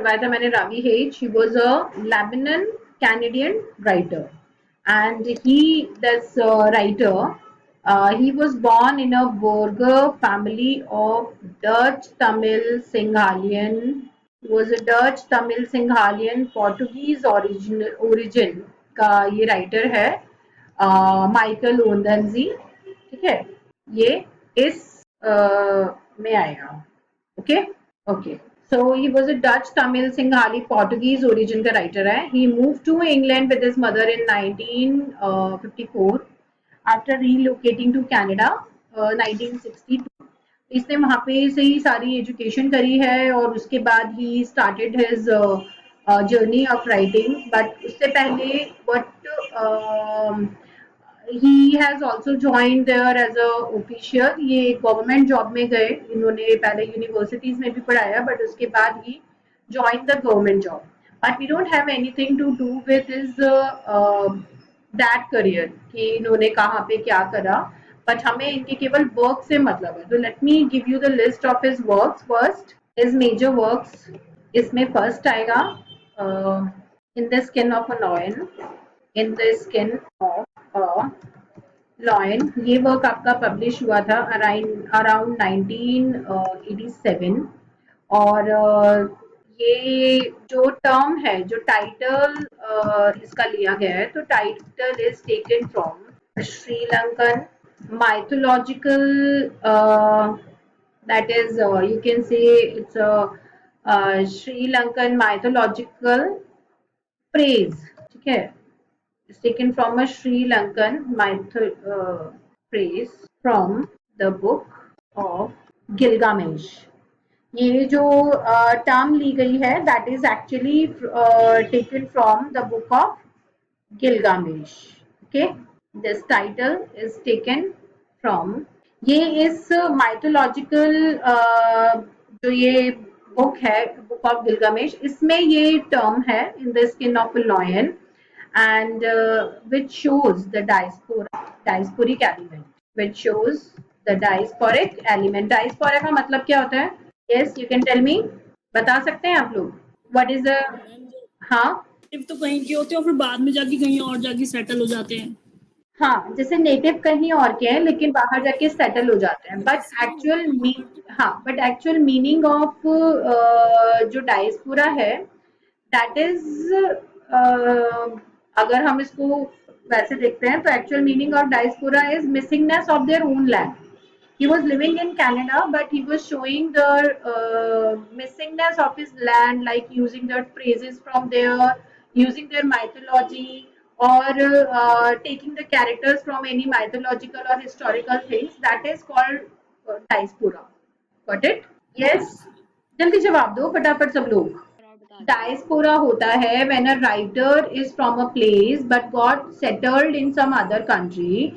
करवाया था मैंने Ravi hedge. He was a Lebanon Canadian writer, and this writer, he was born in a Burger family of Dutch Tamil Singhalian. He was a Dutch Tamil Singhalian Portuguese origin का ये writer है, Michael ओंदनजी. ठीक है, ये इस में आएगा. Okay okay. So he was a Dutch, Tamil, Singhali, Portuguese origin का writer है. He moved to England with his mother in 1954 after relocating to Canada 1962. इसने वहाँ पे से ही सारी एजुकेशन करी है और उसके बाद he started his journey of writing. But उससे पहले what he has also joined there as a official. ये गवर्नमेंट जॉब में गए इन्होंने, पहले यूनिवर्सिटीज में भी पढ़ाया बट उसके बाद ही joined the government job. But we don't have anything to do with his that career कि इन्होंने कहाँ पे क्या करा. बट हमें इनके केवल वर्क से मतलब है. तो let me give you the list of his works. First his major works, इसमें फर्स्ट आएगा in the skin of a lion. In the skin of a lion, ये वर्क आपका पब्लिश हुआ था अराउंड 1987. और ये जो टर्म है, जो टाइटल इसका लिया गया है, तो title is taken from Sri Lankan mythological, that is you can say it's a Sri Lankan mythological phrase. ठीक है, it's taken from a Sri Lankan phrase from the book of Gilgamesh. ये जो टर्म ली गई है that is actually taken from the book of Gilgamesh. Okay, this title is taken from, ये इस mythological जो ये बुक है, बुक ऑफ गिलगामेश, इसमें ये टर्म है इन the skin of a lion and which shows the diasporic element, which shows the diasporic element. Diaspora का मतलब क्या होता है? Yes, you can tell me. बता सकते हैं आप लोग? What is the? हाँ, तो कहीं के होते हैं और फिर बाद में जाके कहीं और जाके सेटल हो जाते हैं. हाँ, जैसे नेटिव कहीं और के हैं लेकिन बाहर जाके सेटल हो जाते हैं. बट एक्चुअल मीनिंग ऑफ जो डायस्पोरा है दैट इज, अगर हम इसको वैसे देखते हैं तो actual meaning of diaspora is missingness of their own land. He was living in Canada, but he was showing the missingness of his land, like using the phrases from there, using their mythology, or taking the characters from any mythological or historical things. That is called diaspora. Got it? Yes. जल्दी जवाब दो फटाफट सब लोग. Diaspora होता है when a writer is from a place but got settled in some other country.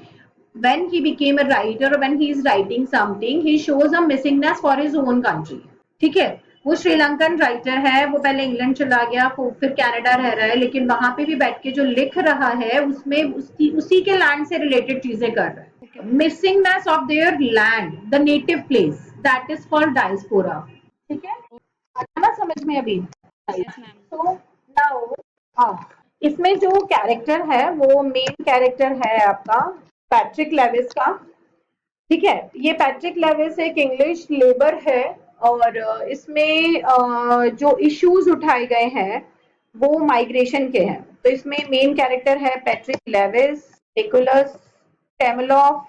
When he became a writer or when he is writing something, he shows a missingness for his own country. ठीक है, वो Sri Lankan writer है, वो पहले England चला गया, फिर Canada रह रहा है, लेकिन वहां पे भी बैठ के जो लिख रहा है उसमें उसी के लैंड से रिलेटेड चीजें कर रहा है. Missingness of their land, the native place, that is called diaspora. ठीक है, आया ना समझ में अभी? तो नाउ इसमें जो कैरेक्टर है वो मेन कैरेक्टर है आपका पैट्रिक लेविस का. ठीक है, ये पैट्रिक लेविस एक इंग्लिश लेबर है और इसमें जो इश्यूज उठाए गए हैं वो माइग्रेशन के हैं. तो इसमें मेन कैरेक्टर है पैट्रिक लेविस, निकोलस टेमलोफ,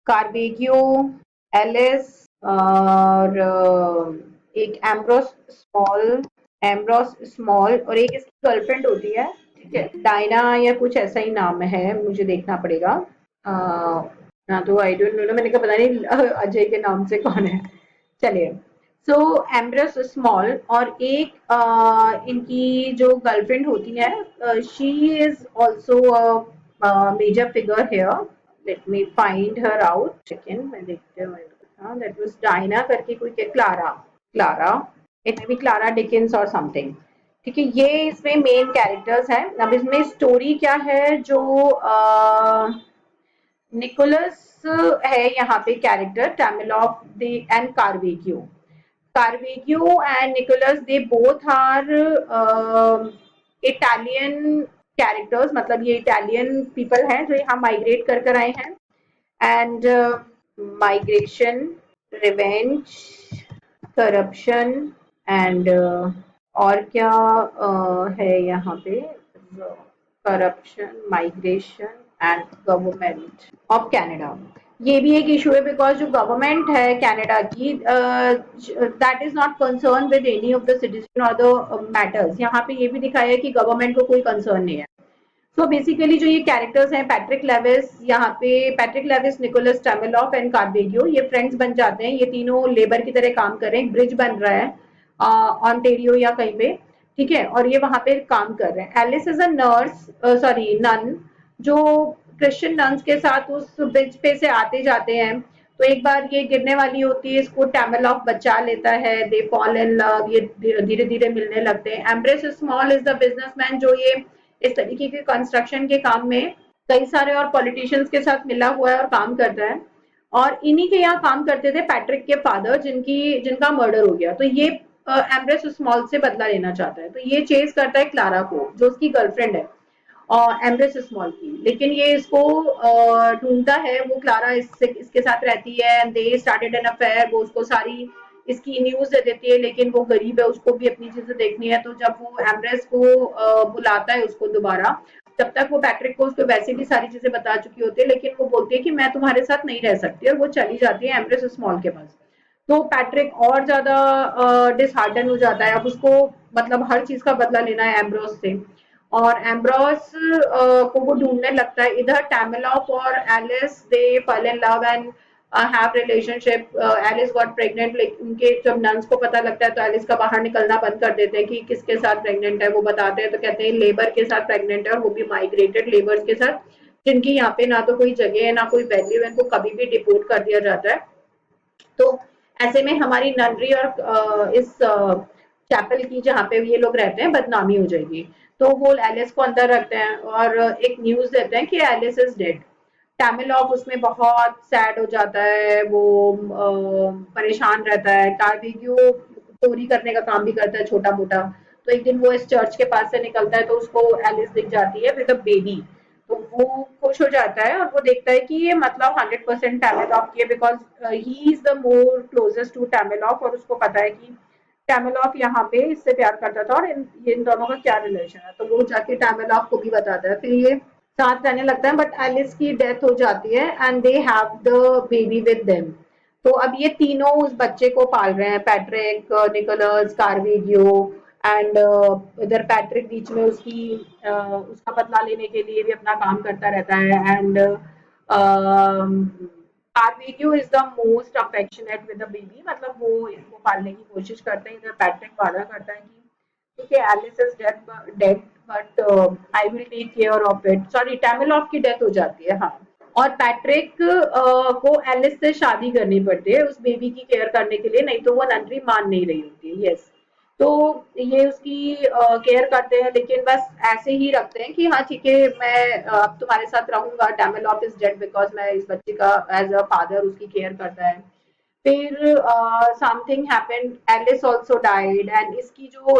कार्बेगियो, एलिस और एक एम्ब्रोस स्मॉल और एक इसकी गर्लफ्रेंड होती है. ठीक है, डायना या कुछ ऐसा ही नाम है, मुझे देखना पड़ेगा. ना तो आई डोंट नो, मैंने कहा पता नहीं अजय के नाम से कौन है. चलिए, सो एम्ब्रोस स्मॉल और एक इनकी जो गर्लफ्रेंड होती है, she is also major figure here. Let me find her out. Second मैं देखते हूँ. दैट वाज डायना करके कोई, Clara, it may be Clara Dickens और समथिंग. ठीक है, ये इसमें मेन कैरेक्टर्स हैं. अब इसमें स्टोरी क्या है, जो निकोलस है यहाँ पे character, Tamiloff and Caravaggio. Caravaggio and Nicholas, they both are Italian characters, मतलब ये इटालियन पीपल हैं जो यहाँ माइग्रेट कर कर आए हैं. And migration, revenge, corruption and और क्या है यहाँ पे, corruption, migration and government of Canada. ये भी एक इशू है बिकॉज जो गवर्नमेंट है कनाडा की, that is not concern with any of the citizen और द मैटर्स. यहाँ पे ये भी दिखाया है कि गवर्नमेंट को कोई कंसर्न नहीं है. सो बेसिकली जो ये कैरेक्टर्स हैं, पैट्रिक लेविस, यहाँ पे पैट्रिक लेविस, निकोलस टैमिलॉफ एंड कार्बेगियो, ये फ्रेंड्स बन जाते हैं. ये तीनों लेबर की तरह काम कर रहे हैं. ब्रिज बन रहा है ऑन्टेरियो या कहीं पे, ठीक है, और ये वहां पे काम कर रहे हैं. Alice is a nurse, sorry nun, जो क्रिश्चियन नन्स के साथ उस ब्रिज पे से आते जाते हैं. तो एक बार ये गिरने वाली होती है, इसको टैमिलॉफ बचा लेता है. दे फॉल इन लव, ये धीरे धीरे मिलने लगते हैं. Embrace small is the businessman, जो ये इस तरीके के कंस्ट्रक्शन के काम में कई सारे और पॉलिटिशियंस के साथ मिला हुआ है और काम करता है. और इन्हीं के यहाँ काम करते थे पैट्रिक के फादर, जिनका मर्डर हो गया. तो ये एम्ब्रेस स्मॉल से बदला लेना चाहता है. तो ये चेज करता है क्लारा को, जो उसकी गर्लफ्रेंड है, और एम्ब्रेस स्मॉल की. लेकिन ये इसको ढूंढता है. वो क्लारा इसके साथ रहती है. They started an affair. वो उसको सारी इसकी न्यूज दे देती है, लेकिन वो गरीब है, उसको भी अपनी चीजें देखनी है. तो जब वो एम्ब्रेस को बुलाता है उसको दोबारा, तब तक वो पैट्रिक को उसको वैसे भी सारी चीजें बता चुकी होती है, लेकिन वो बोलती है कि मैं तुम्हारे साथ नहीं रह सकती, और वो चली जाती है एम्ब्रेस स्मॉल के पास. तो पैट्रिक और ज्यादा डिसहार्टन हो जाता है. अब उसको मतलब हर चीज का बदला लेना है एम्ब्रोस से, और एम्ब्रोस को वो ढूंढने लगता है. इधर टैमिलॉफ और Alice, they fall in love and have relationship. Alice got pregnant. उनके जब नन्स को पता लगता है तो एलिस का बाहर निकलना बंद कर देते हैं कि किसके साथ प्रेग्नेंट है. वो बताते हैं तो कहते हैं लेबर के साथ प्रेग्नेंट है, और वो भी माइग्रेटेड लेबर्स के साथ, जिनकी यहाँ पे ना तो कोई जगह है ना कोई वैल्यू है. इनको कभी भी डिपोर्ट कर दिया जाता है. तो ऐसे में हमारी ननरी और इस चैपल की, जहाँ पे ये लोग रहते हैं, बदनामी हो जाएगी. तो वो एलिस को अंदर रखते हैं और एक न्यूज देते हैं कि एलिस इज डेड. टैमिलॉफ उसमें बहुत सैड हो जाता है. वो परेशान रहता है. कार्बिग्यू चोरी करने का काम भी करता है छोटा मोटा. तो एक दिन वो इस चर्च के पास से निकलता है तो उसको एलिस दिख जाती है विद अ बेबी. तो वो खुश हो जाता है और वो देखता है कि ये मतलब 100% टैमिलॉफ की है, because he is the more closest to Tamiloff. और उसको पता है कि टैमिलॉफ यहाँ पे इससे प्यार करता था और इन दोनों का क्या रिलेशन है. तो वो जाके टैमिलॉफ को भी बताता है. फिर ये साथ रहने लगता है. बट एलिस की डेथ हो जाती है and they have the baby with them. तो अब ये तीनों उस बच्चे को पाल रहे हैं. पैट्रिक, निकोलस, कार्विजियो एंड इधर पैट्रिक बीच में उसका बदला लेने के लिए भी अपना काम करता रहता है. And Caravaggio is the most affectionate with the baby, मतलब वो इसको पालने की कोशिश करते हैं. इधर पैट्रिक वादा करता है कि ठीक है, Alice is dead but I will take care of it. Sorry, Tamiloff की डेथ हो जाती है, हाँ. और पैट्रिक को एलिस से शादी करनी पड़ती है उस बेबी की केयर करने के लिए, नहीं तो वो ननरी मान नहीं रही होती है. यस. तो ये उसकी केयर करते हैं, लेकिन बस ऐसे ही रखते हैं कि हाँ ठीक है, मैं अब तुम्हारे साथ रहूंगा. टैमिलॉफ इज डेड बिकॉज मैं इस बच्चे का एज अ फादर उसकी केयर करता है. फिर something happened, Alice also died. And इसकी जो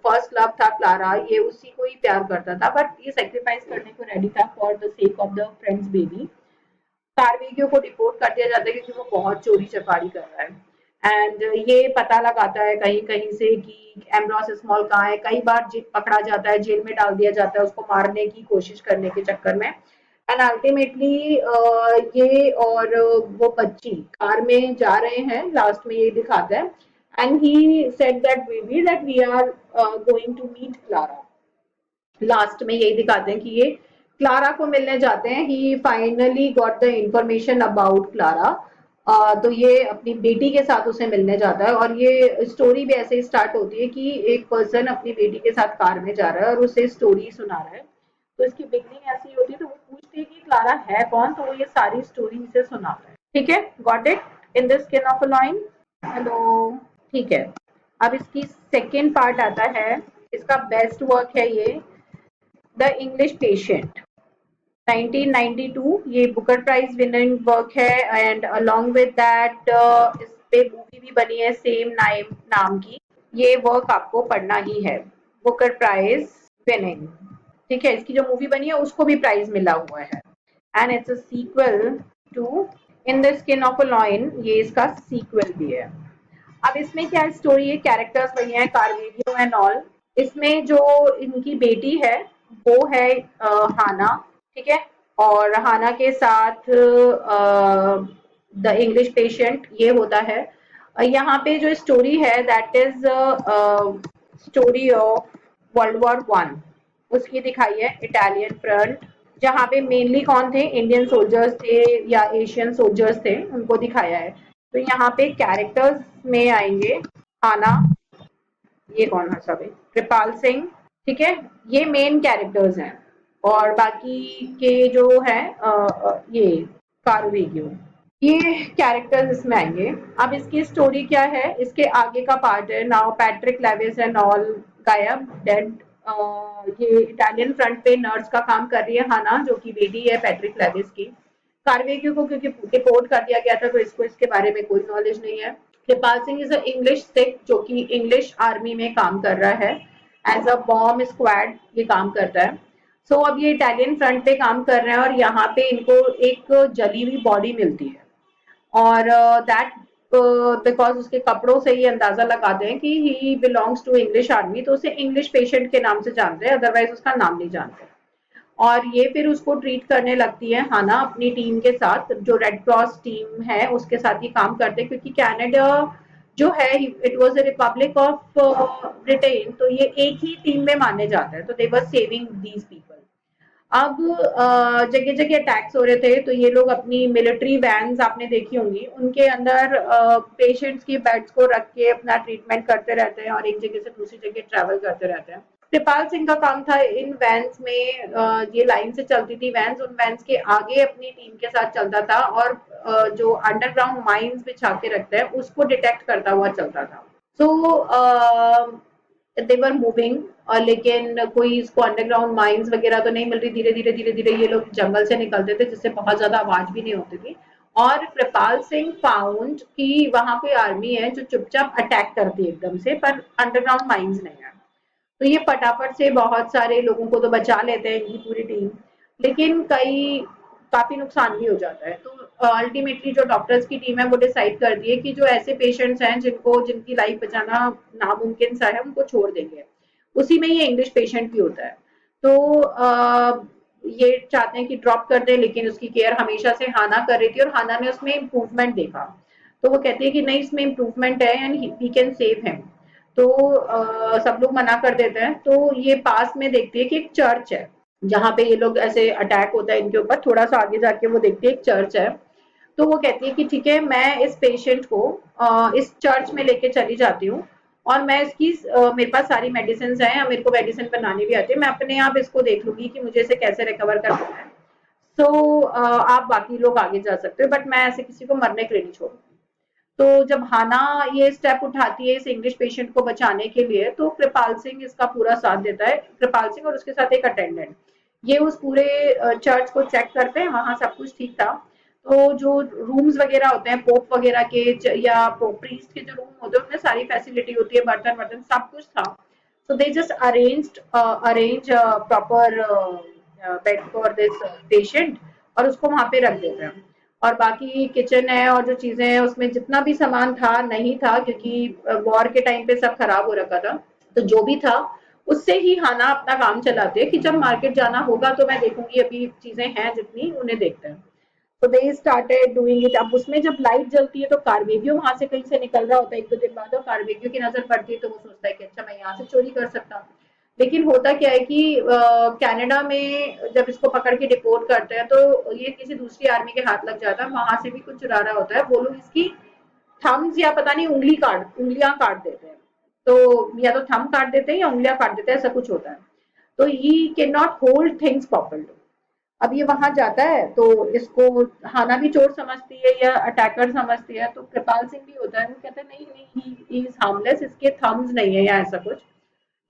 फर्स्ट लव था क्लारा, ये उसी को ही प्यार करता था, बट ये सेक्रीफाइस करने को रेडी था for the sake of the friends baby. Caravaggio को डिपोर्ट कर दिया जाता है क्योंकि वो बहुत चोरी चकारी कर रहा है. एंड ये पता लगाता है कहीं कहीं से कि एम्ब्रोस स्मॉल कहाँ है. कई बार पकड़ा जाता है, जेल में डाल दिया जाता है उसको मारने की कोशिश करने के चक्कर में. एंड अल्टीमेटली ये और वो बच्ची कार में जा रहे हैं. लास्ट में ये दिखाता है. And he said that baby that we are going to meet Clara. Last में यही दिखाते हैं कि ये क्लारा को मिलने जाते हैं. He finally got the information about Clara. तो ये अपनी बेटी के साथ उसे मिलने जाता है. और ये स्टोरी भी ऐसे ही स्टार्ट होती है कि एक पर्सन अपनी बेटी के साथ कार में जा रहा है और उसे स्टोरी सुना रहा है. तो इसकी बिगनिंग ऐसी होती है. तो वो पूछती है कि क्लारा है कौन. तो वो ये सारी स्टोरी इसे सुनाता है. ठीक है, got it. In the skin of a lion. Hello. ठीक है, अब इसकी सेकेंड पार्ट आता है. इसका बेस्ट वर्क है ये, द इंग्लिश पेशेंट, 1992. ये बुकर प्राइज विनिंग वर्क है. एंड अलोंग विद दैट पे मूवी भी बनी है सेम नाम की, ये वर्क आपको पढ़ना ही है। बुकर प्राइज विनिंग, ठीक है, इसकी जो मूवी बनी है उसको भी प्राइज मिला हुआ है। And it's a sequel to in the skin of a lion, ये इसका सीक्वल भी है। अब इसमें क्या स्टोरी है, कैरेक्टर्स वही हैं, कार्वेलियो एंड ऑल। इसमें जो इनकी बेटी है वो है हाना, ठीक है, और हाना के साथ द इंग्लिश पेशेंट ये होता है। यहाँ पे जो स्टोरी है that is story of world war 1, उसकी दिखाई है, इटालियन फ्रंट, जहाँ पे मेनली कौन थे, इंडियन सोल्जर्स थे या एशियन सोल्जर्स थे, उनको दिखाया है। तो यहाँ पे कैरेक्टर्स में आएंगे हाना, ये कौन है सब, कृपाल सिंह, ठीक है, ये मेन कैरेक्टर्स हैं। और बाकी के जो है ये कारुवेगियो, ये कैरेक्टर्स इसमें आएंगे। अब इसकी स्टोरी क्या है, इसके आगे का पार्ट है now Patrick Lewis and all गायब डेड। ये इटालियन फ्रंट पे नर्स का काम कर रही है हाना, जो कि बेटी है पैट्रिक लेविस की। कार्वेग्यू को क्योंकि डिपोर्ट कर दिया गया था तो इसको इसके बारे में कोई नॉलेज नहीं है। Kripal Singh is a English Sikh जो कि इंग्लिश आर्मी में काम कर रहा है, एज अ बॉम्ब स्क्वाड ये काम करता है। सो अब ये इटालियन फ्रंट पे काम कर रहे हैं और यहाँ पे इनको एक जली हुई बॉडी मिलती है, और दैट बिकॉज उसके कपड़ों से ही अंदाजा लगाते हैं कि he belongs to English army, तो उसे इंग्लिश पेशेंट के नाम से जानते हैं, अदरवाइज उसका नाम नहीं जानते। और ये फिर उसको ट्रीट करने लगती है हाना अपनी टीम के साथ, जो रेड क्रॉस टीम है उसके साथ ही काम करते हैं, क्योंकि कनाडा जो है it was a republic of Britain, तो ये एक ही टीम में माने जाते हैं, तो दे वर सेविंग दीज पीपल। अब जगह जगह अटैक्स हो रहे थे, तो ये लोग अपनी मिलिट्री वैन्स आपने देखी होंगी, उनके अंदर पेशेंट्स की बेड्स को रख के अपना ट्रीटमेंट करते रहते हैं और एक जगह से दूसरी जगह ट्रैवल करते रहते हैं। कृपाल सिंह का काम था इन वैन्स में, ये लाइन से चलती थी वैन्स, उन वैन्स के आगे अपनी टीम के साथ चलता था और जो अंडरग्राउंड माइंस बिछा के रखते हैं उसको डिटेक्ट करता हुआ चलता था। सो दे वर मूविंग, और लेकिन कोई इसको अंडरग्राउंड माइंस वगैरह तो नहीं मिल रही, धीरे धीरे ये लोग जंगल से निकलते थे जिससे बहुत ज्यादा आवाज भी नहीं होती थी। और कृपाल सिंह फाउंड कि वहां कोई आर्मी है जो चुपचाप अटैक करती है एकदम से, पर अंडरग्राउंड माइंस नहीं है। तो ये फटाफट से बहुत सारे लोगों को तो बचा लेते हैं इनकी पूरी टीम, लेकिन कई काफी नुकसान भी हो जाता है। तो अल्टीमेटली जो डॉक्टर्स की टीम है वो डिसाइड करती है कि जो ऐसे पेशेंट्स हैं जिनकी लाइफ बचाना नामुमकिन सा है उनको छोड़ देंगे। उसी में ये इंग्लिश पेशेंट भी होता है। तो ये चाहते हैं कि ड्रॉप कर दे, लेकिन उसकी केयर हमेशा से हाना कर रही थी और हाना ने उसमें इम्प्रूवमेंट देखा, तो वो कहती है कि नहीं इसमें इम्प्रूवमेंट है and we can save him. तो सब लोग मना कर देते हैं। तो ये पास में देखती है कि एक चर्च है जहाँ पे ये लोग ऐसे अटैक होता है इनके ऊपर, थोड़ा सा आगे जाके वो देखती है एक चर्च है। तो वो कहती है कि ठीक है मैं इस पेशेंट को इस चर्च में लेके चली जाती हूँ, और मैं इसकी मेरे पास सारी मेडिसिन हैं, मेरे को मेडिसिन बनानी भी आती है, मैं अपने आप इसको देख लूंगी कि मुझे इसे कैसे रिकवर करना है। तो आप बाकी लोग आगे जा सकते हो, बट मैं ऐसे किसी को मरने के लिए नहीं छोड़ूंगी। तो जब हाना ये स्टेप उठाती है इस इंग्लिश पेशेंट को बचाने के लिए, तो कृपाल सिंह इसका पूरा साथ देता है, कृपाल सिंह और उसके साथ एक अटेंडेंट। ये उस पूरे चर्च को चेक करते हैं, वहां सब कुछ ठीक था। तो जो रूम्स वगैरह होते हैं पोप वगैरह के या प्रीस्ट के जो रूम होते हैं उनमें सारी फैसिलिटी होती है, बर्तन वर्तन सब कुछ था। So they just arrange proper bed for this patient और उसको वहां पे रख देते हैं। और बाकी किचन है और जो चीजें हैं उसमें जितना भी सामान था नहीं था, क्योंकि वॉर के टाइम पे सब खराब हो रखा था। तो जो भी था उससे ही हाना अपना काम चलाते हैं कि जब मार्केट जाना होगा तो मैं देखूंगी, अभी चीजें हैं जितनी उन्हें देखते हैं। तो दे स्टार्टेड डूइंग इट। अब उसमें जब लाइट जलती है तो कार्वेगियो वहां से कहीं से निकल रहा होता है एक दो दिन बाद, और कार्वेगियो की नजर पड़ती है तो वो सोचता है कि अच्छा मैं यहाँ से चोरी कर सकता हूँ। लेकिन होता क्या है कि कनाडा में जब इसको पकड़ के डिपोर्ट करते हैं तो ये किसी दूसरी आर्मी के हाथ लग जाता है, वहां से भी कुछ चुरा रहा होता है, वो लोग इसकी थम्स या पता नहीं उंगलियां काट देते हैं। तो या तो थंब काट देते हैं या उंगलियां काट देते हैं, ऐसा कुछ होता है। तो he can not hold things properly. अब ये वहां जाता है तो इसको हाना भी चोर समझती है या अटैकर समझती है, तो कृपाल सिंह भी होता है, वो कहता है नहीं नहीं ही इज हार्मलेस, इसके थम्स नहीं है या ऐसा कुछ।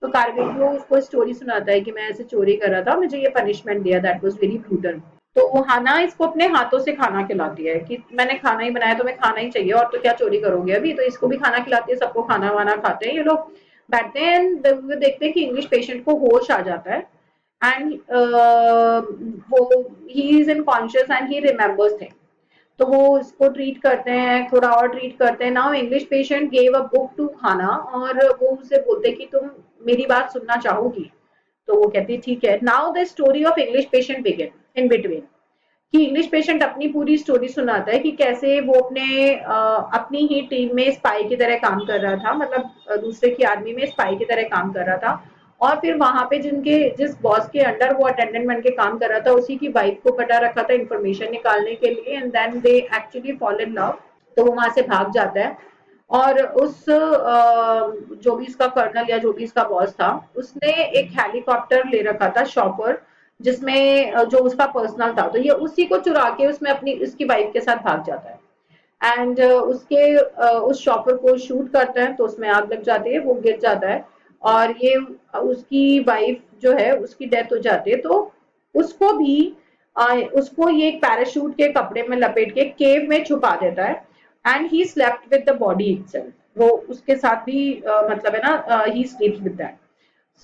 तो कार्वेगियो उसको स्टोरी सुनाता है कि मैं ऐसे चोरी कर रहा था, मुझे ये पनिशमेंट दिया, दैट वाज वेरी ब्रूटल। तो हाना इसको अपने हाथों से खाना खिलाती है कि मैंने खाना ही बनाया, तुम्हें खाना ही चाहिए और तो क्या चोरी करोगे अभी, तो इसको भी खाना खिलाती है, सबको खाना वाना खाते हैं ये लोग, बैठते हैं वो देखते हैं कि इंग्लिश पेशेंट को होश आ जाता है एंड वो he is in conscious and he remembers thing. तो वो इसको ट्रीट करते हैं, थोड़ा और ट्रीट करते हैं। Now English patient gave a book to खाना और वो उसे बोलते कि तुम मेरी बात सुनना चाहोगी? तो वो कहती ठीक है। Now the story of English patient begin in between, कि इंग्लिश पेशेंट अपनी पूरी स्टोरी सुनाता है कि कैसे वो अपनी ही टीम में स्पाई की तरह काम कर रहा था, मतलब दूसरे की आर्मी में स्पाई की तरह काम कर रहा था, और फिर वहां पे जिस बॉस के अंडर वो अटेंडेंट बन के काम कर रहा था उसी की वाइफ को पटा रखा था इन्फॉर्मेशन निकालने के लिए, and then they actually fall in love. तो वो वहां से भाग जाता है और जो भी इसका कर्नल या जो भी इसका बॉस था उसने एक हेलीकॉप्टर ले रखा था शॉपर, जिसमें जो उसका पर्सनल था, तो ये उसी को चुरा के उसमें अपनी उसकी वाइफ के साथ भाग जाता है एंड उस शॉपर को शूट करते हैं तो उसमें आग लग जाती है, वो गिर जाता है और ये उसकी वाइफ जो है उसकी डेथ हो जाती है। तो उसको भी उसको ये एक पैराशूट के कपड़े में लपेट के केव में छुपा देता है and he slept with the body itself, वो उसके साथ भी मतलब है ना, he sleeps with that,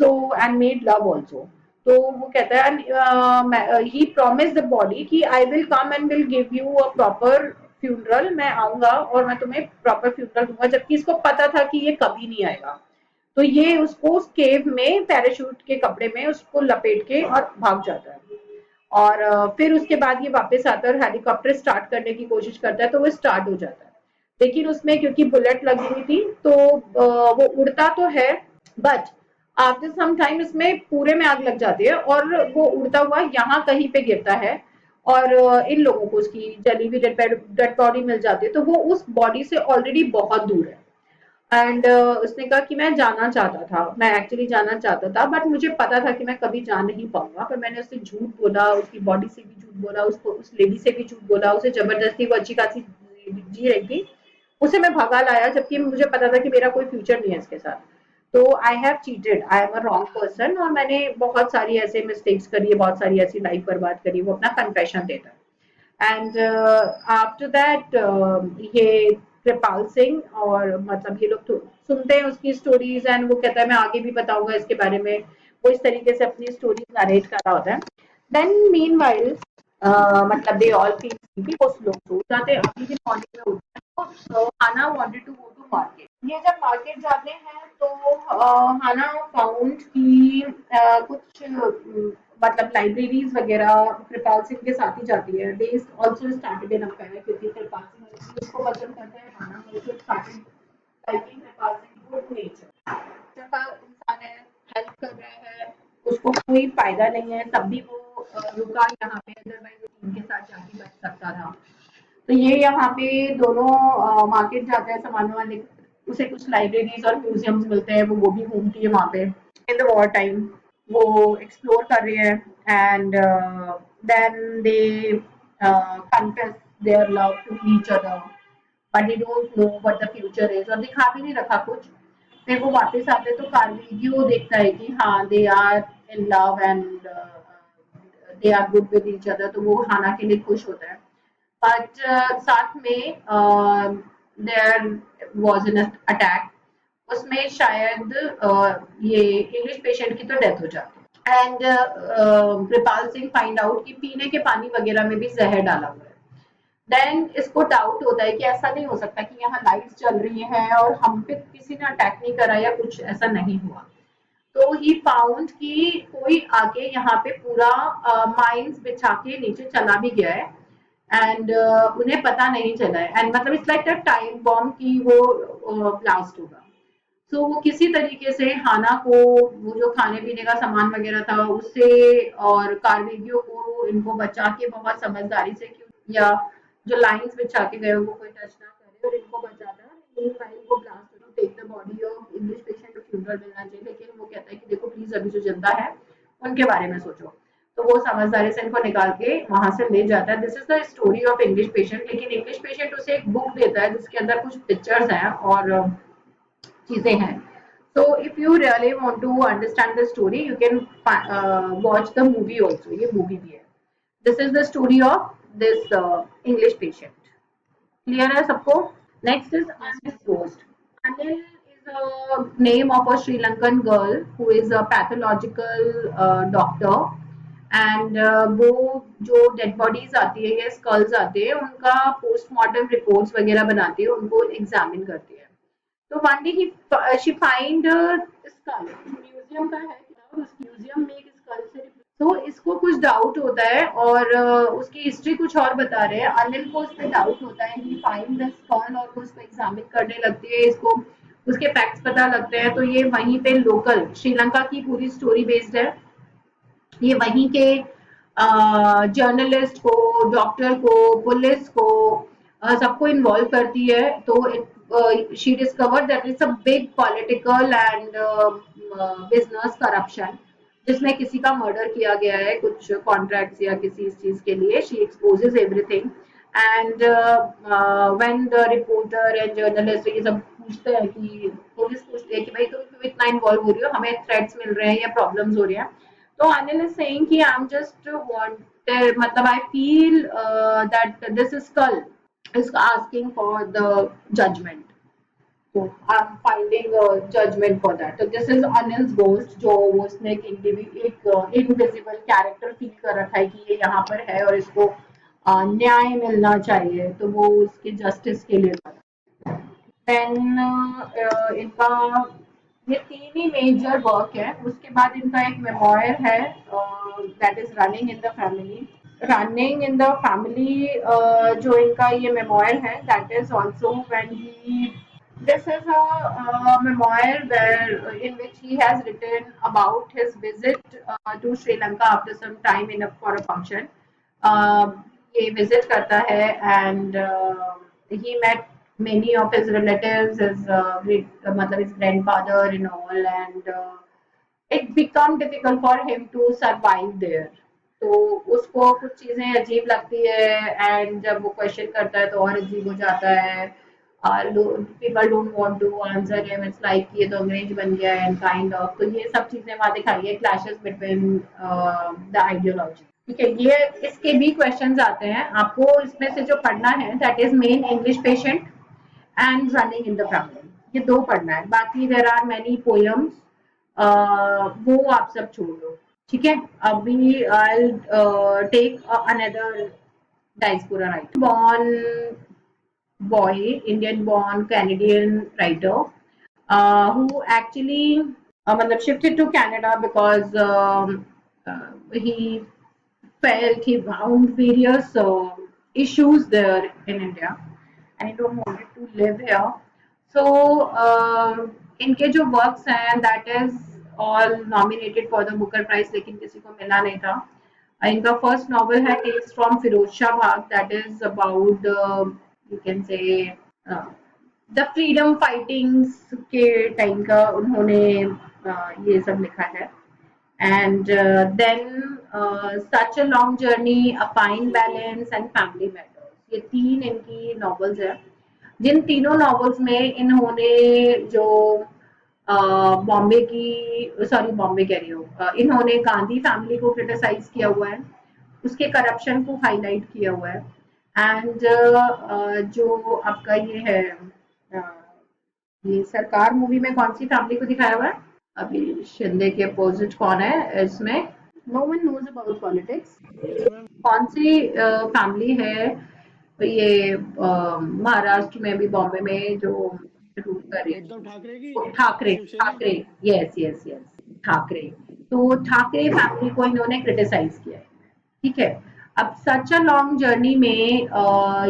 so and made love also. तो वो कहता है ही प्रॉमिस द बॉडी कि I will come and will give you a proper funeral, मैं आऊंगा और मैं तुम्हें प्रॉपर फ्यूनरल दूंगा, जबकि इसको पता था कि ये कभी नहीं आएगा। तो ये उसको उस केव में पैराशूट के कपड़े में उसको लपेट के और भाग जाता है और फिर उसके बाद ये वापस आता है और हेलीकॉप्टर स्टार्ट करने की कोशिश करता है तो वो स्टार्ट हो जाता है, लेकिन उसमें क्योंकि बुलेट लगी हुई थी तो वो उड़ता तो है, बट आफ्टर सम टाइम इसमें पूरे में आग लग जाती है और वो उड़ता हुआ यहाँ कहीं पे गिरता है और इन लोगों को उसकी जली हुई डेड बॉडी मिल जाती है, तो वो उस बॉडी से ऑलरेडी बहुत दूर है एंड उसने कहा कि मैं जाना चाहता था, मैं एक्चुअली जाना चाहता था बट मुझे पता था कि मैं कभी जा नहीं पाऊंगा, पर मैंने उससे झूठ बोला, उसकी बॉडी से भी झूठ बोला, उसको उस लेडी से भी झूठ बोला, उसे जबरदस्ती वो अच्छी खासी जी रही थी उसे मैं भगा लाया, जबकि मुझे पता था कि मेरा कोई फ्यूचर नहीं है इसके साथ। तो I have cheated, I am a wrong person और मैंने बहुत सारी ऐसे मिस्टेक्स करी है, बहुत सारी ऐसी लाइफ बर्बाद करी, वो अपना कन्फेशन देता है। एंड आफ्टर दैट ये कृपाल सिंह और मतलब ये लोग तो सुनते हैं उसकी स्टोरीज एंड वो कहता है मैं आगे भी बताऊंगा इसके बारे में, वो इस तरीके से अपनी स्टोरीज नरेट कर रहा होता है। देन मीन वाइल मतलब दे ऑल फील कि वो लोग सो जाते हैं, अगले दिन मॉर्निंग में उठते हैं तो Hannah wanted to go to market. ये जब मार्केट जाते हैं तो हाना फाउंड कि कुछ मतलब लाइब्रेरीज वगैरह कृपाल सिंह के साथ ही जाती है। They also started in affair क्योंकि कृपाल सिंह उसको पसंद करता है, हाना आल्सो स्टार्टेड लाइकिंग कृपाल सिंह, गुड नेचर का इंसान है, हेल्प कर रहा है, उसको कोई फायदा नहीं है तब भी वो रुका यहाँ पे, अदरवाइज वो टीम के साथ जाके बच सकता था। तो ये यहाँ पे दोनों मार्केट जाते हैं सामान वामान लेकर, उसे कुछ लाइब्रेरीज और म्यूजियम्स मिलते हैं, वो भी घूमती है वहाँ पे इन द वॉर टाइम, वो एक्सप्लोर कर रही है and then they confess their love to each other but they don't know what the future is, और दिखा भी नहीं रखा कुछ। फिर वो वापस आते तो कार्नेगियो देखता है कि हाँ they are in love and they are good with each other, तो वो हाना के लिए खुश होता है। बट साथ में देयर वाज एन अटैक, उसमें शायद ये इंग्लिश पेशेंट की तो डेथ हो जाती है and Kirpal Singh find out कि पीने के पानी वगैरह में भी जहर डाला हुआ है। देन इसको डाउट होता है कि ऐसा नहीं हो सकता कि यहाँ लाइट्स चल रही है और हम पे किसी ने अटैक नहीं करा या कुछ ऐसा नहीं हुआ। तो ही फाउंड कि कोई आके यहाँ पे पूरा माइंस बिछा के नीचे चला भी गया है एंड उन्हें पता नहीं चला है एंड मतलब it's like a time bomb की वो ब्लास्ट होगा। सो वो किसी तरीके से हाना को वो जो खाने पीने का सामान वगैरह था उससे और कार्नेगियो को इनको बचा के बहुत समझदारी से क्यों या जो लाइंस बिछा के गए उनको कोई टच ना करे और इनको बचाना, मीनवाइल वो blast to take the body of English patient को फ्यूनरल मिलना चाहिए, लेकिन वो कहता है कि देखो प्लीज अभी जो जिंदा है उनके बारे में सोचो। तो वो समझदारी से इनको निकाल के वहां से ले जाता है। This is the story of English patient, लेकिन इंग्लिश पेशेंट उसे एक बुक देता है जिसके अंदर कुछ पिक्चर्स हैं और चीजें हैं। So if you really want to understand the story, you can watch the movie also. ये movie भी है। This is the story of this English patient. Clear है सबको? Next is Yes, Anil ma'am. Ghost. Anil is a name of a Sri Lankan girl who is a pathological doctor. And वो जो dead bodies आती है या sculls आते हैं उनका पोस्टमार्टम रिपोर्ट्स वगैरह बनाती है, उनको एग्जामिन करती है. तो one day he she find skull museum का है किताब, उस म्यूजियम में एक स्कल से तो इसको कुछ डाउट होता है और उसकी हिस्ट्री कुछ और बता रहे हैं. अनिल को उस पर डाउट होता है, ही फाइंड द स्कल और वो उसको एग्जामिन करने लगती है, इसको उसके फैक्ट्स पता लगते हैं. तो ये वहीं पे लोकल श्रीलंका की पूरी स्टोरी बेस्ड है. ये वहीं के जर्नलिस्ट को, डॉक्टर को, पुलिस को, सबको इन्वॉल्व करती है. तो she discover that it's a big political and business corruption जिसमें किसी का मर्डर किया गया है कुछ कॉन्ट्रैक्ट्स या किसी इस चीज के लिए. She exposes everything and when the reporter and journalist ये सब पूछते हैं कि पुलिस पूछती है कि भाई तुम क्यों इतना इन्वॉल्व हो रही हो, हमें थ्रेट्स मिल रहे हैं या प्रॉब्लम्स हो रही हैं. तो Anil is saying कि I'm just wanted, मतलब I feel that this skull is asking for the judgment. So I'm finding a judgment for that. So this is Anil's ghost जो वो उसने एक invisible character feel कर रखा है कि ये यहाँ पर है और इसको न्याय मिलना चाहिए, तो वो उसके justice के लिए कर. देन इनका ये तीन ही मेजर वर्क है. उसके बाद इनका एक मेमोयर है that is running in the family. Running in the family जो इनका ये मेमोयर है that is also when he this is a memoir where in which he has written about his visit to Sri Lanka after some time for a function. uh, ये visit करता है and he met many of his relatives, his मतलब his grandfather and all, and it become difficult for him to survive there. तो उसको कुछ चीजें अजीब लगती है एंड जब वो क्वेश्चन करता है तो और अजीब हो जाता है. People don't want to answer him, it's like ये तो अंग्रेज बन गया है एंड काइंड ऑफ. तो ये सब चीजें वहां दिखाई है, क्लैशेस बिटवीन द आइडियोलॉजी. ठीक है, ये इसके भी क्वेश्चंस आते हैं आपको. इसमें से जो पढ़ना है that is main English patient and running in the family, ये दो पढ़ना है. बाकी देर आर मैनी पोयम्स, वो आप सब छोड़ दो. ठीक है, अभी I take another diaspora writer. Born boy, Indian born Canadian writer, who actually मतलब shifted to Canada because he felt he found various issues there in India and he don't wanted to live here. So इनके जो works हैं that is all nominated for the Booker Prize, लेकिन किसी को मिला नहीं था. इनका फर्स्ट नॉवल है tales from Firozsha Baag, that is about you can say the freedom fightings के टाइम का उन्होंने ये सब लिखा है. And then such a long journey, a fine balance and family matters, ये तीन इनकी नॉवेल्स है. जिन तीनों नॉवेल्स में इन्होंने जो बॉम्बे की, सॉरी बॉम्बे कह रही हूँ, इन्होंने गांधी फैमिली को क्रिटिसाइज किया हुआ है, उसके करप्शन को हाईलाइट किया हुआ है. एंड जो आपका ये है ये सरकार मूवी में कौन सी फैमिली को दिखाया हुआ है, अभी शिंदे के अपोजिट कौन है इसमें, no one knows about politics. Yes, ma'am. कौन सी फैमिली है ये महाराष्ट्र में भी बॉम्बे में जो रूल कर रही उद्धव ठाकरे की है, Thackeray. Shiv Sena. Thackeray, yes yes yes, Thackeray. तो ठाकरे फैमिली को इन्होंने क्रिटिसाइज किया है. ठीक है, अब सच अ लॉन्ग जर्नी में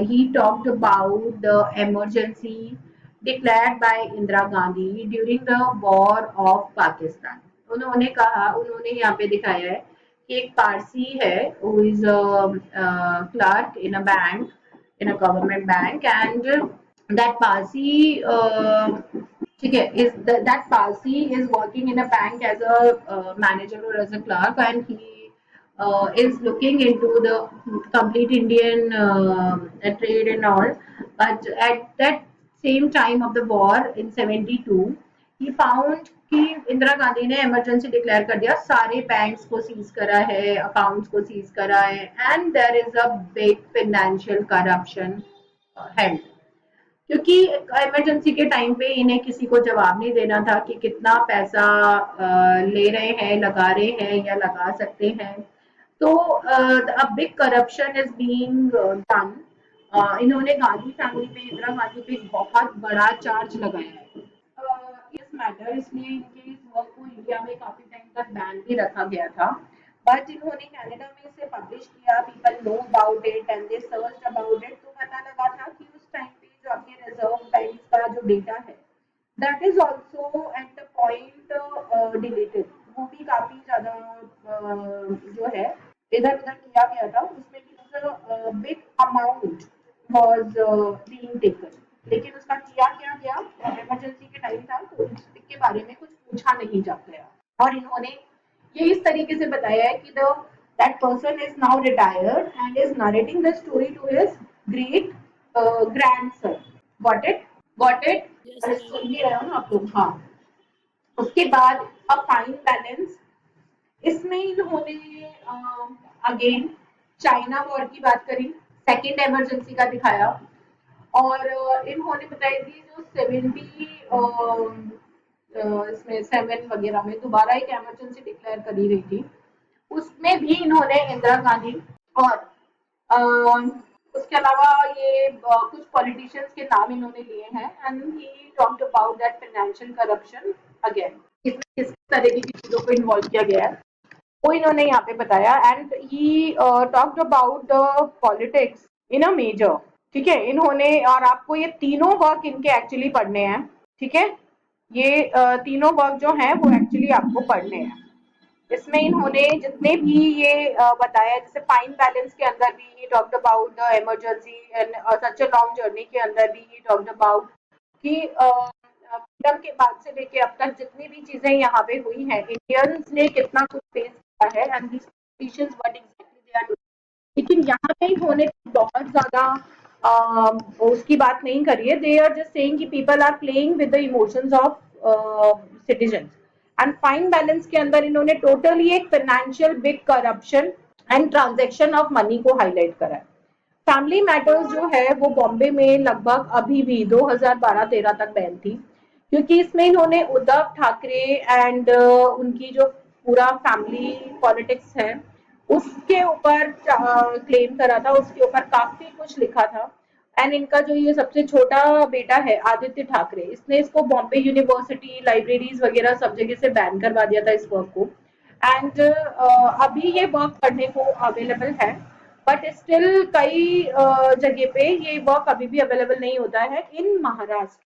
ही talked about the emergency declared by Indira Gandhi during the war of Pakistan. उन्होंने कहा, उन्होंने यहाँ पे दिखाया है कि एक पारसी है who is a clerk in a bank, in a government bank, and that Parsi ठीक है, is that Parsi is working in a bank as a manager or as a clerk, and he is looking into the complete Indian trade and all. But at that same time of the war in 72, he found कि इंदिरा गांधी ने emergency declare कर दिया, सारे banks को seize करा है, accounts को seize करा है, and there is a big financial corruption held, क्योंकि इमरजेंसी के टाइम पे इन्हें किसी को जवाब नहीं देना था कि कितना पैसा ले रहे हैं, लगा रहे हैं या लगा सकते हैं। तो a big corruption is being done. इन्होंने गांधी फैमिली पे, इंदिरा गांधी पे एक बहुत बड़ा चार्ज लगाया है। इस मैटर, इसलिए इनके इस वर्क को इंडिया में काफी टाइम तक बैन भी रखा गया था, बट इन्होंने कनाडा में इसे पब्लिश किया, people know about it and they search about it, तो पता लगा था कि उस टाइम पे जो अपने रिजर्व बैंक का जो डेटा है, that is also at the point deleted, वो भी काफी ज्यादा जो है इधर उधर किया गया था, उसमें भी big amount was being taken, लेकिन उसका किया क्या गया, इमरजेंसी के टाइम था तो इसके बारे में कुछ पूछा नहीं जा गया, और इन्होंने ये इस तरीके से बताया है कि the that person is now retired and is narrating the story to his great grandson. Got it yes ma'am. सुन भी रहे हो ना आप लोग? हाँ। उसके बाद अ फाइन बैलेंस, इसमें इन्होंने अगेन चाइना वॉर की बात करी, सेकेंड इमरजेंसी का दिखाया, और इन्होंने बताई थी जो 70 इसमें 7 वगैरह में दोबारा एक इमरजेंसी डिक्लेयर करी गई थी, उसमें भी इन्होंने इंदिरा गांधी और उसके अलावा ये कुछ पॉलिटिशियंस के नाम इन्होंने लिए हैं, and he talked about that financial corruption again, इसमें किस तरीके की चीजों को इन्वॉल्व किया गया है वो इन्होंने यहाँ पे बताया, and he talked about the politics in a major. ठीक है, इन्होंने, और आपको ये तीनों वर्क इनके एक्चुअली पढ़ने हैं। ठीक है, ये तीनों वर्क जो हैं वो एक्चुअली आपको पढ़ने हैं। इसमें इन्होंने जितने भी ये बताया, जैसे फाइन बैलेंस के अंदर भी ये talked about the emergency and such a long journey के अंदर भी ये टॉक्ड अबाउट कि फ्रीडम के बाद से लेके अब तक जितनी भी चीजें यहाँ पे हुई हैं, इंडियंस ने कितना कुछ फेस किया है, and this politicians what exactly they are doing. लेकिन यहाँ पे इन्होंने बहुत ज्यादा उसकी बात नहीं करी है, दे आर जस्ट सेइंग कि people are playing with the emotions of citizen, and fine balance के अंदर इन्होंने टोटली एक financial big corruption and transaction of money को हाईलाइट करा है। फैमिली मैटर्स जो है वो बॉम्बे में लगभग अभी भी 2012-13 तक बैन थी, क्योंकि इसमें इन्होंने उद्धव ठाकरे एंड उनकी जो पूरा फैमिली पॉलिटिक्स है उसके ऊपर क्लेम करा था, उसके ऊपर काफी कुछ लिखा था, एंड इनका जो ये सबसे छोटा बेटा है आदित्य ठाकरे, इसने इसको बॉम्बे यूनिवर्सिटी लाइब्रेरीज वगैरह सब जगह से बैन करवा दिया था इस वर्क को, एंड अभी ये वर्क पढ़ने को अवेलेबल है, बट स्टिल कई जगह पे ये वर्क अभी भी अवेलेबल नहीं होता है इन महाराष्ट्र,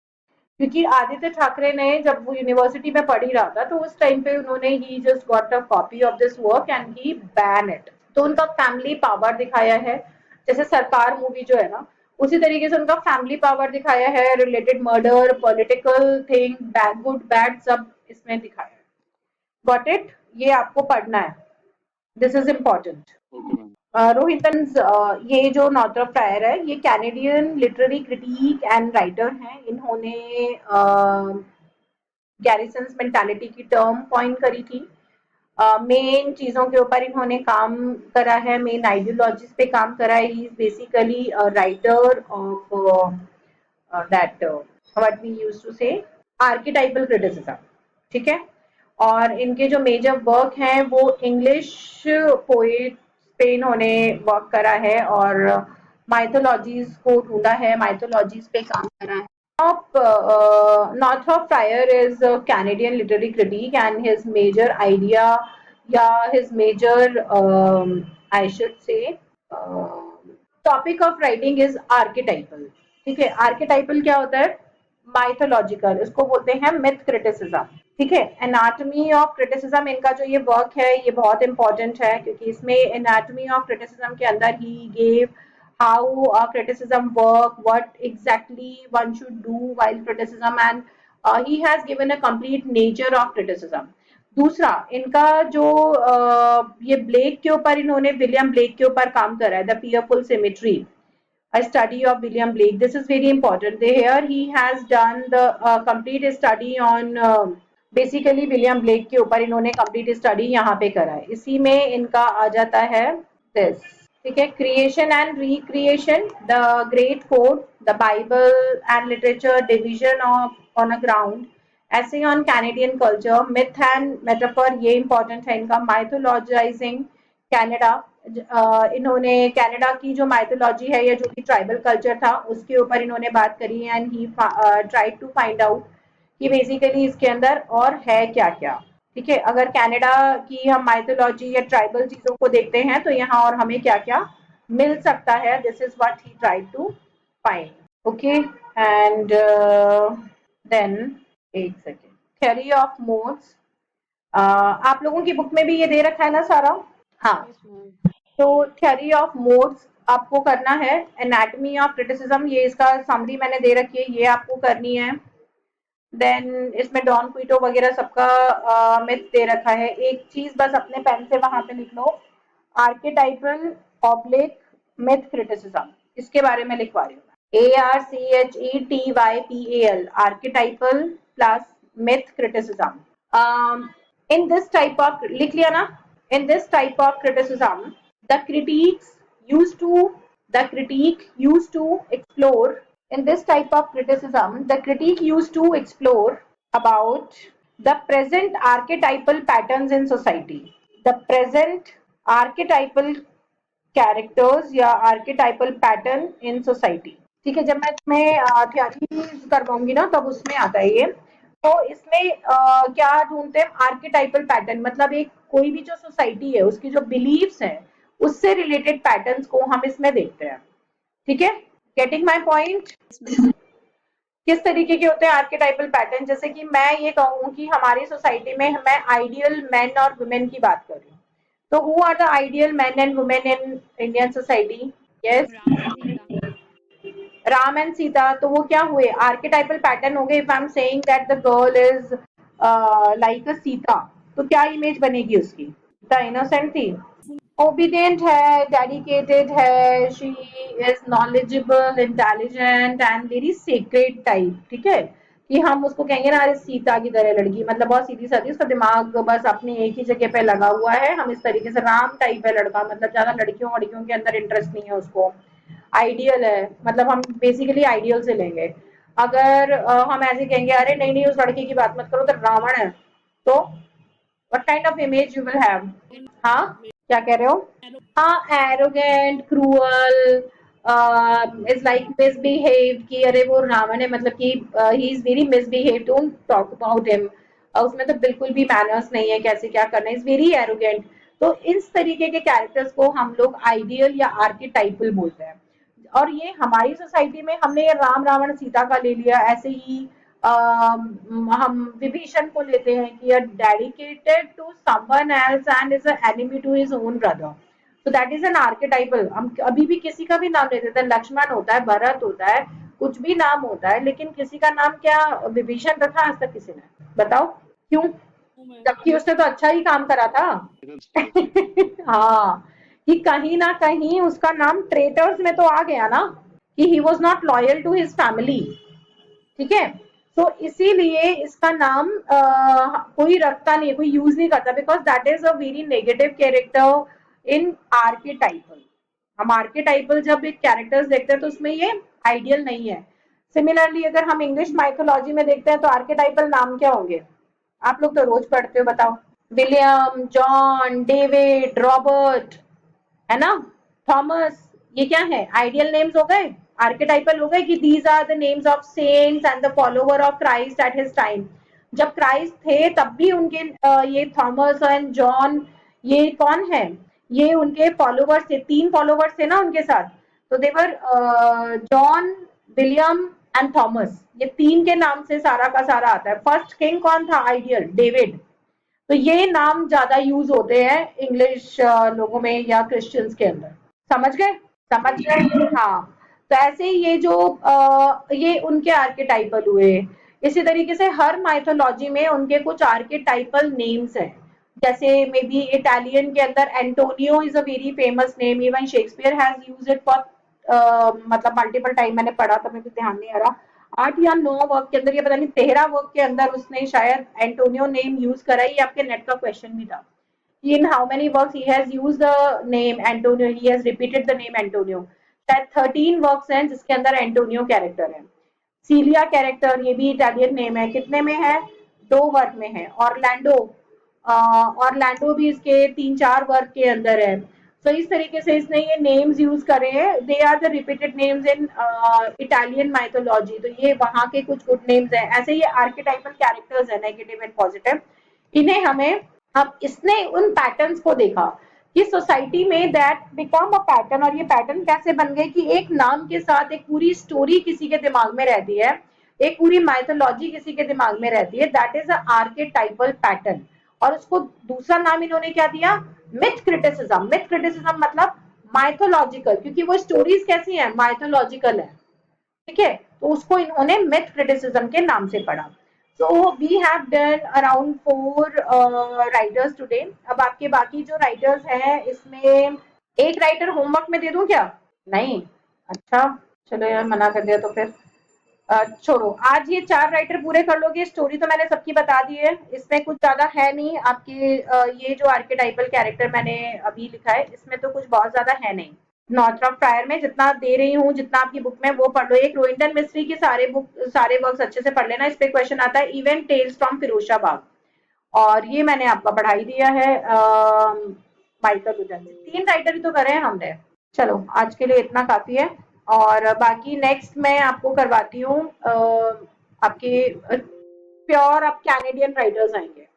क्योंकि आदित्य ठाकरे ने जब वो यूनिवर्सिटी में पढ़ ही रहा था तो उस टाइम पे उन्होंने he just got a copy of this work and he ban it. तो उनका फैमिली पावर दिखाया है, जैसे सरकार मूवी जो है ना, उसी तरीके से उनका फैमिली पावर दिखाया है, related murder, political thing, bad good bad सब इसमें दिखाया है। Got it? ये आपको पढ़ना है, this is important. Okay ma'am. Rohitan, ये जो नॉर्थरॉप फ्रायर है ये Canadian literary critic and writer हैं, इन्होंने गैरिसन्स मेंटालिटी की टर्म पॉइंट करी थी, मेन चीजों के ऊपर इन्होंने काम करा है, मेन आइडियोलॉजीज पे काम करा है, he is basically writer of that what we used to say archetypal criticism. ठीक है, और इनके जो मेजर वर्क हैं वो इंग्लिश पोएट पे इन्होंने वर्क करा है, और माइथोलॉजीज को ढूंढा है, माइथोलॉजीज पे काम करा है। Northrop Fryer is a Canadian literary critic, and his major idea, yeah, his major, I should say, topic of writing is archetypal. ठीक है, archetypal क्या होता है? माइथोलॉजिकल, इसको बोलते हैं मिथ क्रिटिसिज्म। ठीक है, एनाटॉमी ऑफ क्रिटिसिज्म इनका जो ये वर्क है ये बहुत इंपॉर्टेंट है, क्योंकि इसमें एनाटॉमी ऑफ क्रिटिसिज्म के अंदर he gave how criticism work, what exactly one should do while criticism, and he has given a complete nature of criticism. दूसरा इनका जो ये ब्लेक के ऊपर, इन्होंने विलियम ब्लेक के ऊपर काम करा है, the fearful symmetry, a study of William Blake. This is very important. Here he has done the complete study on basically William Blake के ऊपर इन्होंने कंप्लीट स्टडी यहाँ पे करा है. इसी में इनका आ जाता है दिस. ठीक है, creation and recreation, the great code, the Bible and literature, division of on a ground, ऐसे on Canadian culture, myth and metaphor, ये इंपॉर्टेंट है इनका. माइथोलॉजाइजिंग कनाडा, इन्होंने कनाडा की जो माइथोलॉजी है या जो कि ट्राइबल कल्चर था उसके ऊपर इन्होंने बात करी है. And he tried to find out कि बेसिकली इसके अंदर और है क्या क्या. ठीक है, अगर कनाडा की हम माइथोलॉजी या ट्राइबल चीजों को देखते हैं तो यहाँ और हमें क्या क्या मिल सकता है. This is what he tried to find. Okay, and then एक सेकेंड, थ्योरी ऑफ मोड्स. आप लोगों की बुक में भी ये दे रखा है ना सारा? हाँ, तो थ्योरी ऑफ मोड्स आपको करना है. एनाटमी ऑफ क्रिटिसिज्म, ये इसका समरी मैंने दे रखी है, ये आपको करनी है. देन इसमें डॉन क्विटो वगैरह सबका मिथ दे रखा है. एक चीज बस अपने पेन से वहां पे लिख लो, आर्केटाइपल ऑब्लिक मिथ क्रिटिसिज्म, इसके बारे में लिखवा रही हूँ. ARCHETYPAL, archetypal plus myth criticism. In this type of, लिख लिया ना? In this type of criticism, the critique used to explore. In this type of criticism, the critique used to explore about the present archetypal patterns in society. The present archetypal characters या archetypal pattern in society. ठीक है, जब मैं तुम्हें theories करवाऊंगी ना तब उसमें आता है ये. तो इसमें क्या ढूंढते हैं? आर्केटाइपल पैटर्न, मतलब एक कोई भी जो सोसाइटी है उसकी जो बिलीव्स हैं उससे रिलेटेड पैटर्न्स को हम इसमें देखते हैं. ठीक है, गेटिंग माय पॉइंट? किस तरीके के होते हैं आर्केटाइपल पैटर्न? जैसे कि मैं ये कहूँ कि हमारी सोसाइटी में मैं आइडियल मैन और वुमेन की बात कर रही हूँ, तो who are the ideal man and women in Indian society? Yes, Ram and Sita. तो वो क्या हुए? आर्केटाइपल पैटर्न हो गए. If I am saying that the girl is like a Sita, तो क्या इमेज बनेगी उसकी? द इनोसेंट थी, ओबीडियंट है, डेडिकेटेड है, she is knowledgeable, intelligent and very secret type. ठीक है, कि हम उसको कहेंगे ना, अरे सीता की तरह लड़की, मतलब बहुत सीधी सादी, उसका दिमाग बस अपनी एक ही जगह पे लगा हुआ है. हम इस तरीके से, राम टाइप है लड़का, मतलब ज्यादा लड़कियों वड़कियों के अंदर इंटरेस्ट नहीं है उसको. आइडियल है, मतलब हम बेसिकली आइडियल से लेंगे. अगर हम ऐसे कहेंगे अरे नहीं नहीं उस लड़के की बात मत करो तो रावण है, तो what kind of image you will have? हाँ, क्या कह रहे हो? हाँ, arrogant, cruel, is like misbehave, कि अरे वो रावण है, मतलब कि he is very misbehave, don't talk about him. उसमें तो बिल्कुल भी मैनर्स नहीं है, कैसे क्या करना है, इज वेरी एरोगेंट. तो इस तरीके के कैरेक्टर्स को हम लोग आइडियल या आर्केटाइपल बोलते हैं. और ये हमारी सोसाइटी में हमने ये राम रावण सीता का ले लिया. ऐसे ही हम विभीषण को लेते हैं कि dedicated to someone else and is an enemy to his own brother. तो दैट इज एन आर्केटाइपल. हम अभी भी किसी का भी नाम ले देते हैं, लक्ष्मण होता है, भरत होता है, कुछ भी नाम होता है, लेकिन किसी का नाम क्या विभीषण रखा आज तक किसी ने? बताओ क्यों? जबकि उसने तो अच्छा ही काम करा था. हाँ, कि कहीं ना कहीं उसका नाम ट्रेटर्स में तो आ गया ना, कि he was not loyal to his family. ठीक है, तो इसीलिए इसका नाम कोई रखता नहीं, कोई यूज नहीं करता, because that is a very negative character in archetypal. हम आर्केटाइपल जब एक कैरेक्टर्स देखते हैं तो उसमें ये आइडियल नहीं है. सिमिलरली अगर हम इंग्लिश माइथोलॉजी में देखते हैं तो आर्केटाइपल नाम क्या होंगे? आप लोग तो रोज पढ़ते हो, बताओ. विलियम, जॉन, डेविड, रॉबर्ट, है ना, थॉमस, ये क्या है? आइडियल नेम्स हो गए, आर्केटाइपल हो गए, कि these are the names of saints and the follower of Christ at his time. जब क्राइस्ट थे तब भी उनके ये थॉमस एंड जॉन, ये कौन है? ये उनके फॉलोवर्स थे. 3 फॉलोवर्स थे ना उनके साथ, तो देवर जॉन, विलियम एंड थॉमस. ये 3 के नाम से सारा का सारा आता है. फर्स्ट किंग कौन था? Ideal, David. तो ये नाम ज्यादा यूज होते हैं इंग्लिश लोगों में या क्रिश्चियंस के अंदर. समझ गए? समझ गए? हाँ. तो ऐसे ही ये जो ये उनके आर्केटाइपल हुए. इसी तरीके से हर माइथोलॉजी में उनके कुछ आर्केटाइपल नेम्स हैं. जैसे मे बी इटालियन के अंदर Antonio is a very famous name. Even Shakespeare has used it for मतलब मल्टीपल टाइम मैंने पढ़ा था, मेरे को ध्यान नहीं आ रहा, 8 या 9 वर्क के अंदर, ये पता नहीं 13 वर्क के अंदर उसने शायद एंटोनियो नेम यूज करा। ये आपके नेट का क्वेश्चन भी था। In how many works he has used the name Antonio, he has repeated the name Antonio। शायद 13 वर्क्स हैं जिसके अंदर एंटोनियो कैरेक्टर है। सीलिया कैरेक्टर, ये भी इटालियन नेम है, कितने में है? 2 वर्क में है। ऑरलैंडो, ऑरलैंडो भी इसके 3-4 वर्क के अंदर है। तो इस तरीके से इसने ये नेम्स यूज करे हैं। They are the repeated names in Italian mythology. तो ये वहां के कुछ गुड नेम्स हैं। ऐसे ये आर्केटाइपल कैरेक्टर्स है, नेगेटिव एंड पॉजिटिव। इन्हें हमें, अब इसने उन पैटर्न्स को देखा कि सोसाइटी में दैट बिकम अ पैटर्न। और ये पैटर्न कैसे बन गए कि एक नाम के साथ एक पूरी स्टोरी किसी के दिमाग में रहती है, एक पूरी माइथोलॉजी किसी के दिमाग में रहती है। That is a archetypal pattern. और उसको दूसरा नाम इन्होंने क्या दिया? Myth criticism. मिथ क्रिटिसिज्म मतलब माइथोलॉजिकल, क्योंकि वो स्टोरीज कैसी हैं? माइथोलॉजिकल है। ठीक है, तो उसको इन्होंने मिथ क्रिटिसिज्म के नाम से पढ़ा। So we have done around 4 writers today। अब आपके बाकी जो राइटर्स हैं इसमें एक राइटर होमवर्क में दे दूं क्या? नहीं? अच्छा, चलो यार, मना कर दिया तो फिर छोड़ो। आज ये 4 राइटर पूरे कर लोगे। स्टोरी तो मैंने सबकी बता दी है, इसमें कुछ ज्यादा है नहीं। आपके ये जो आर्केटाइपल कैरेक्टर मैंने अभी लिखा है इसमें तो कुछ बहुत ज्यादा है नहीं। नॉर्थरॉप प्रायर में जितना दे रही हूँ, जितना आपकी बुक में, वो पढ़ लो। एक रोहिंटन मिस्ट्री के सारे वर्क्स अच्छे से पढ़ लेना। इस पे क्वेश्चन आता है, इवेंट टेल्स फ्रॉम फिरोजाबाद, और ये मैंने आपका पढ़ा ही दिया है। माइकल गुजर से 3 राइटर ही तो करे हैं हमने। चलो आज के लिए इतना काफी है, और बाकी नेक्स्ट मैं आपको करवाती हूँ आपके प्योर अब कैनेडियन राइटर्स आएंगे।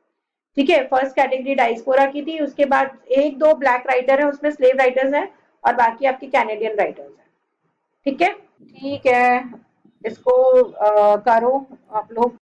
ठीक है, फर्स्ट कैटेगरी डायस्पोरा की थी, उसके बाद 1-2 ब्लैक राइटर है, उसमें स्लेव राइटर्स हैं, और बाकी आपके कैनेडियन राइटर्स हैं। ठीक है, ठीक है, इसको करो आप लोग।